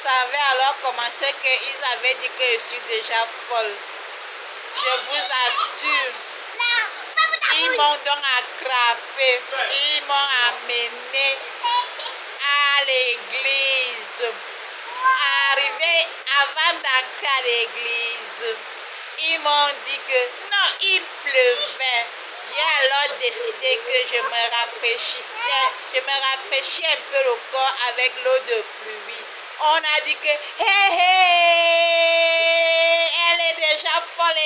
savais alors comment c'est qu'ils avaient dit que je suis déjà folle. Je vous assure. Ils m'ont donc attrapé. Ils m'ont amené à l'église. Arrivé avant d'entrer à l'église, ils m'ont dit que non, il pleuvait. J'ai alors décidé que je me rafraîchis un peu le corps avec l'eau de pluie. On a dit que hé hé, elle est déjà folle.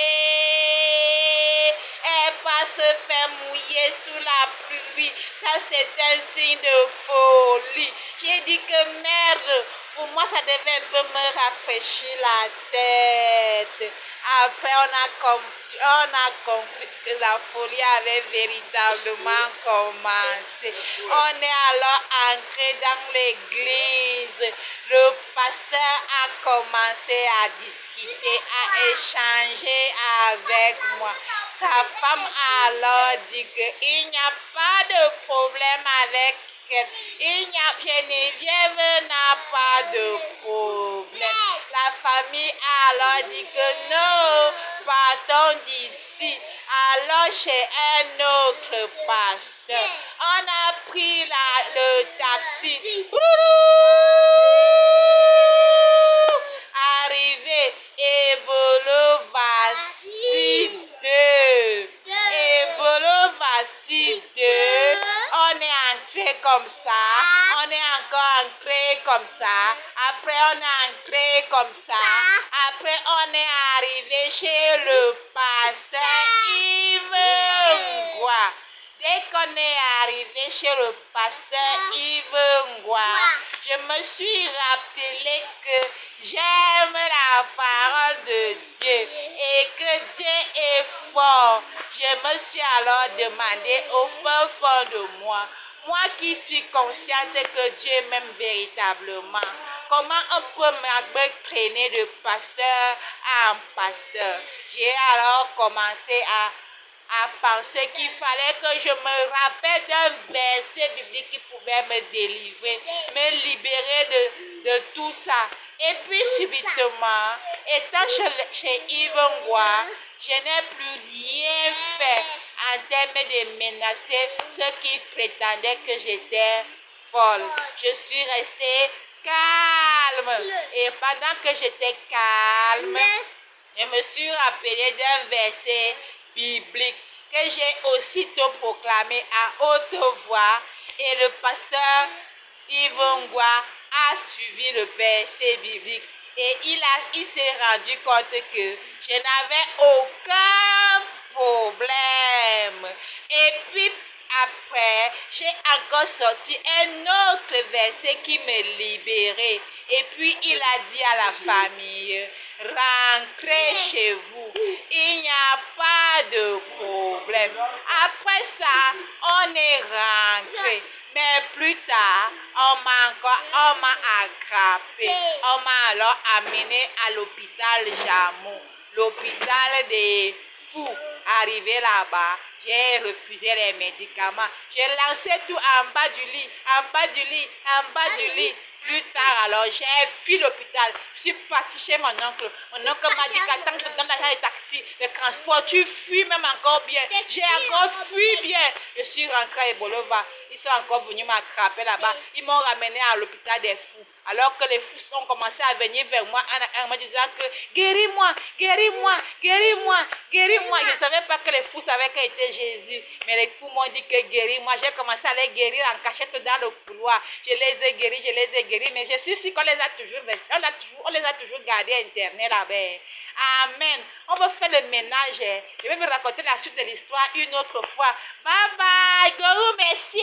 Elle va se faire mouiller sous la pluie. Ça, c'est un signe de folie. J'ai dit que merde, pour moi, ça devait un peu me rafraîchir la tête. Après, on a compris que la folie avait véritablement commencé. On est alors entré dans l'église. Le pasteur a commencé à discuter, à échanger avec moi. Sa femme a alors dit qu'il n'y a pas de problème avec elle. Geneviève n'a pas de problème. La famille a alors dit que non, partons d'ici. Allons chez un autre pasteur. On a pris le taxi. Arrivé, Ebolo voici 2. Ebolo voici 2. On est entré comme ça. On est encore entré comme ça. Après, on est entré comme ça. Après, on est arrivé chez le pasteur Yves Ngwa. Dès qu'on est arrivé chez le pasteur Yves Ngwa, je me suis rappelé que j'aime la parole de Dieu et que Dieu est fort. Je me suis alors demandé au fin fond de moi qui suis consciente que Dieu m'aime véritablement, comment on peut me traîner de pasteur en pasteur? J'ai alors commencé à penser qu'il fallait que je me rappelle d'un verset biblique qui pouvait me délivrer, me libérer de tout ça. Et puis subitement, étant chez Yves Ngwa, je n'ai plus rien fait en termes de menacer ceux qui prétendaient que j'étais folle. Je suis restée calme. Et pendant que j'étais calme, je me suis rappelé d'un verset biblique que j'ai aussitôt proclamé à haute voix, et le pasteur Yves Ngwa a suivi le verset biblique et il s'est rendu compte que je n'avais aucun problème. Et puis après, j'ai encore sorti un autre verset qui me libérait. Et puis il a dit à la famille, rentrez chez vous, il n'y a pas de problème. Après ça, on est rentré. Mais plus tard, on m'a attrapé. On m'a alors amené à l'hôpital Jamou, l'hôpital des fous. Arrivé là-bas, j'ai refusé les médicaments. J'ai lancé tout en bas du lit, en bas du lit, en bas du lit. Plus tard, alors, j'ai fui l'hôpital. Je suis partie chez mon oncle. Mon oncle m'a dit qu'attends que je donne l'argent de taxi, de transport. Tu fuis même encore bien. J'ai encore fui bien. Je suis rentrée à Ebolova. Ils sont encore venus m'attraper là-bas. Ils m'ont ramené à l'hôpital des fous. Alors que les fous ont commencé à venir vers moi en me disant que guéris-moi, guéris-moi, guéris-moi, guéris-moi. Je ne savais pas que les fous savaient qu'il était Jésus. Mais les fous m'ont dit que guéris-moi. J'ai commencé à les guérir en cachette dans le couloir. Je les ai guéris, mais je suis sûre qu'on les a toujours gardés internés là-bas. Amen. On va faire le ménage. Je vais vous raconter la suite de l'histoire une autre fois. Bye bye. Gorou, merci.